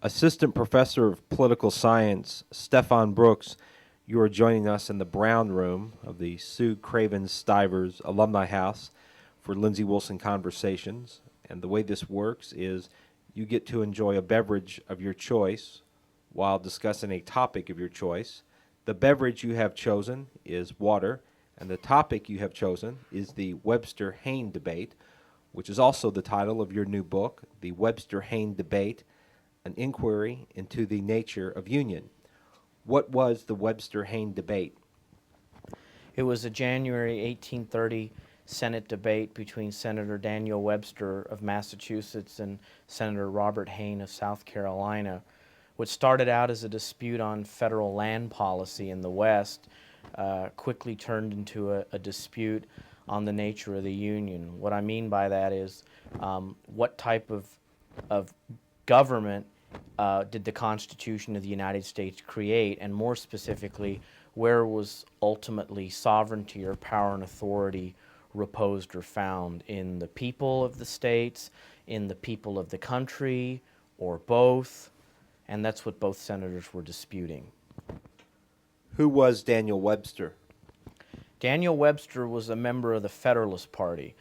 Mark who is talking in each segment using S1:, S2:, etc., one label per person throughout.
S1: Assistant Professor of Political Science, Stefan Brooks, you are joining us in the Brown Room of the Sue Craven Stivers Alumni House for Lindsey Wilson Conversations. And the way this works is you get to enjoy a beverage of your choice while discussing a topic of your choice. The beverage you have chosen is water, and the topic you have chosen is the Webster-Hayne debate, which is also the title of your new book, The Webster-Hayne Debate, an inquiry into the nature of union. What was the Webster-Hayne debate?
S2: It was a January 1830 Senate debate between Senator Daniel Webster of Massachusetts and Senator Robert Hayne of South Carolina. What started out as a dispute on federal land policy in the West quickly turned into a dispute on the nature of the Union. What I mean by that is what type of government did the Constitution of the United States create, and more specifically, where was ultimately sovereignty or power and authority reposed or found? In the people of the states, in the people of the country, or both? And that's what both senators were disputing.
S1: Who was Daniel Webster?
S2: Daniel Webster was a member of the Federalist Party.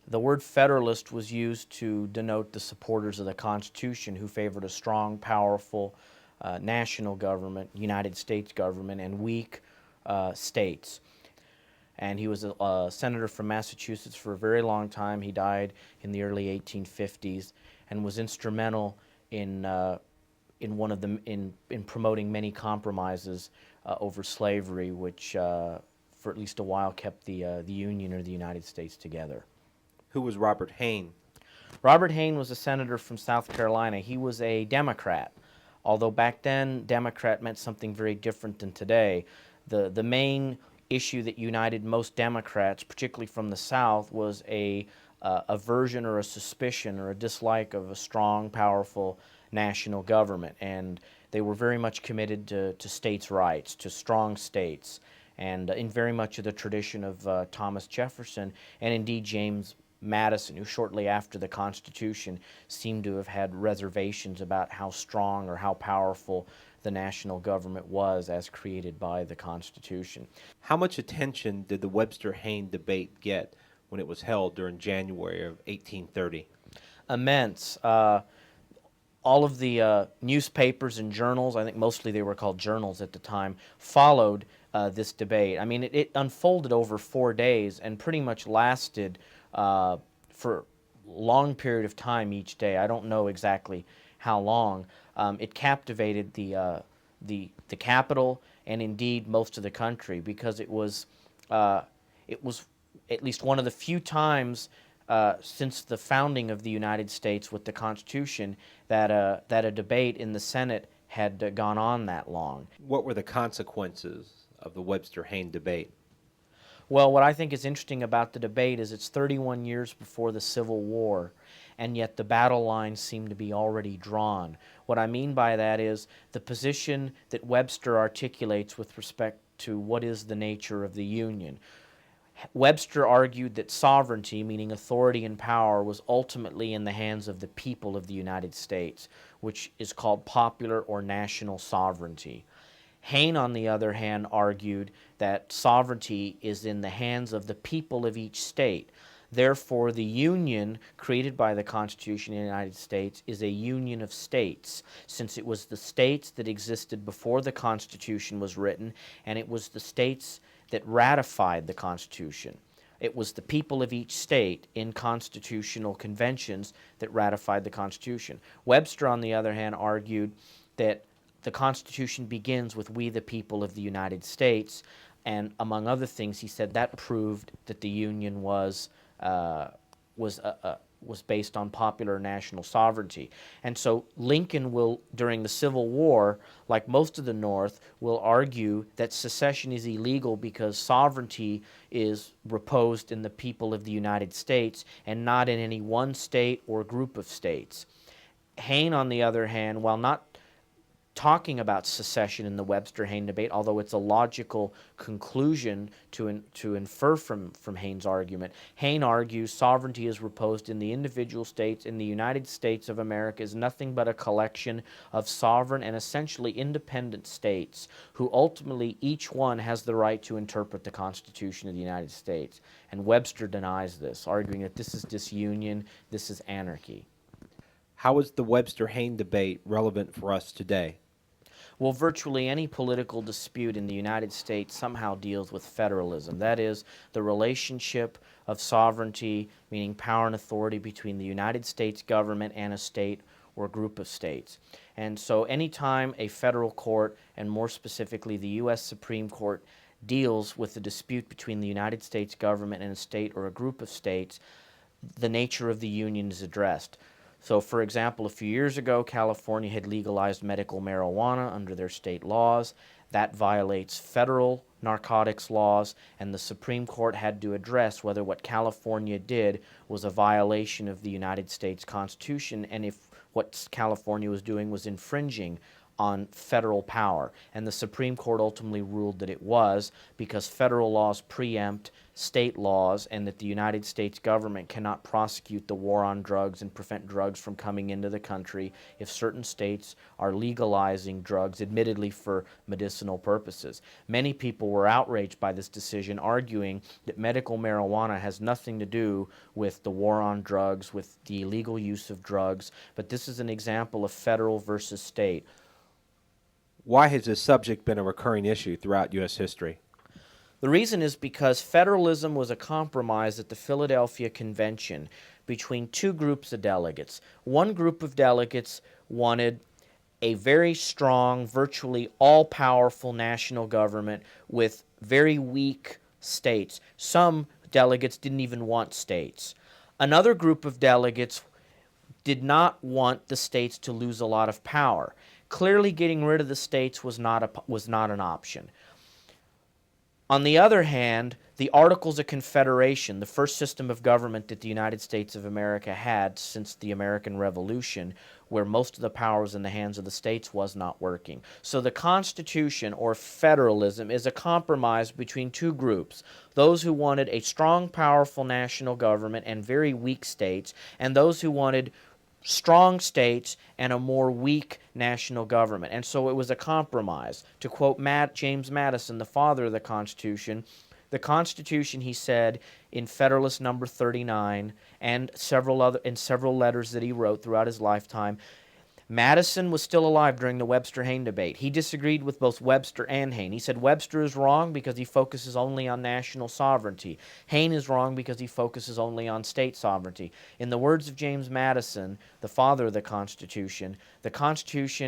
S2: The word Federalist was used to denote the supporters of the Constitution who favored a strong, powerful national government, United States government, and weak states. And he was a senator from Massachusetts for a very long time. He died in the early 1850s and was instrumental in promoting many compromises over slavery, which for at least a while kept the Union or the United States together.
S1: Who was Robert Hayne?
S2: Robert Hayne was a senator from South Carolina. He was a Democrat, although back then Democrat meant something very different than today. The main issue that united most Democrats, particularly from the South, was a aversion or a suspicion or a dislike of a strong, powerful national government, and they were very much committed to states' rights, to strong states, and in very much of the tradition of Thomas Jefferson and indeed James Madison, who shortly after the Constitution seemed to have had reservations about how strong or how powerful the national government was as created by the Constitution.
S1: How much attention did the Webster-Hayne debate get when it was held during January of 1830?
S2: Immense. All of the newspapers and journals, I think mostly they were called journals at the time, followed this debate. I mean, it unfolded over 4 days and pretty much lasted for a long period of time each day. I don't know exactly how long. It captivated the capital and indeed most of the country because it was at least one of the few times since the founding of the United States with the Constitution that a debate in the Senate had gone on that long.
S1: What were the consequences of the Webster-Hayne debate?
S2: Well, what I think is interesting about the debate is it's 31 years before the Civil War, and yet the battle lines seem to be already drawn. What I mean by that is the position that Webster articulates with respect to what is the nature of the Union. Webster argued that sovereignty, meaning authority and power, was ultimately in the hands of the people of the United States, which is called popular or national sovereignty. Hayne, on the other hand, argued that sovereignty is in the hands of the people of each state. Therefore, the union created by the Constitution of the United States is a union of states, since it was the states that existed before the Constitution was written, and it was the states that ratified the Constitution. It was the people of each state in constitutional conventions that ratified the Constitution. Webster, on the other hand, argued that the Constitution begins with "we the people of the United States," and among other things, he said that proved that the Union was based on popular national sovereignty. And so Lincoln will, during the Civil War, like most of the North, will argue that secession is illegal because sovereignty is reposed in the people of the United States and not in any one state or group of states. Hayne, on the other hand, while not talking about secession in the Webster-Hayne debate, although it's a logical conclusion to infer from Haynes' argument. Hayne argues sovereignty is reposed in the individual states, and the United States of America is nothing but a collection of sovereign and essentially independent states who ultimately each one has the right to interpret the Constitution of the United States. And Webster denies this, arguing that this is disunion, this is anarchy.
S1: How is the Webster-Hayne debate relevant for us today?
S2: Well, virtually any political dispute in the United States somehow deals with federalism. That is, the relationship of sovereignty, meaning power and authority, between the United States government and a state or group of states. And so anytime a federal court, and more specifically the U.S. Supreme Court, deals with the dispute between the United States government and a state or a group of states, the nature of the union is addressed. So, for example, a few years ago, California had legalized medical marijuana under their state laws. That violates federal narcotics laws, and the Supreme Court had to address whether what California did was a violation of the United States Constitution, and if what California was doing was infringing on federal power. And the Supreme Court ultimately ruled that it was, because federal laws preempt state laws, and that the United States government cannot prosecute the war on drugs and prevent drugs from coming into the country if certain states are legalizing drugs, admittedly for medicinal purposes. Many people were outraged by this decision, arguing that medical marijuana has nothing to do with the war on drugs, with the illegal use of drugs, but this is an example of federal versus state.
S1: Why has this subject been a recurring issue throughout U.S. history?
S2: The reason is because federalism was a compromise at the Philadelphia Convention between two groups of delegates. One group of delegates wanted a very strong, virtually all-powerful national government with very weak states. Some delegates didn't even want states. Another group of delegates did not want the states to lose a lot of power. Clearly, getting rid of the states was not an option. On the other hand, the Articles of Confederation, the first system of government that the United States of America had since the American Revolution, where most of the power was in the hands of the states, was not working. So the Constitution, or federalism, is a compromise between two groups: those who wanted a strong, powerful national government and very weak states, and those who wanted strong states and a more weak national government. And so it was a compromise. To quote James Madison, the father of the Constitution, he said in Federalist Number 39 and several letters that he wrote throughout his lifetime, Madison was still alive during the Webster-Hayne debate. He disagreed with both Webster and Hayne. He said Webster is wrong because he focuses only on national sovereignty. Hayne is wrong because he focuses only on state sovereignty. In the words of James Madison, the father of the Constitution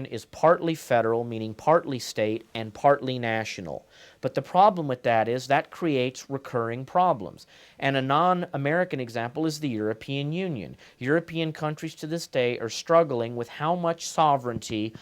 S2: is partly federal, meaning partly state, and partly national. But the problem with that is that creates recurring problems. And a non-American example is the European Union. European countries to this day are struggling with how much sovereignty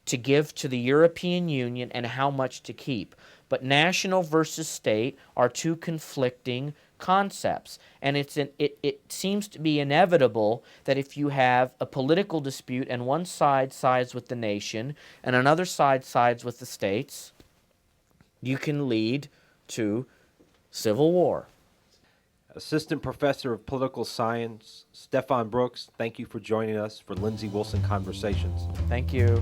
S2: to give to the European Union and how much to keep. But national versus state are two conflicting concepts. And it seems to be inevitable that if you have a political dispute and one side sides with the nation and another side sides with the states, you can lead to civil war.
S1: Assistant Professor of Political Science, Stefan Brooks, thank you for joining us for Lindsey Wilson Conversations.
S2: Thank you.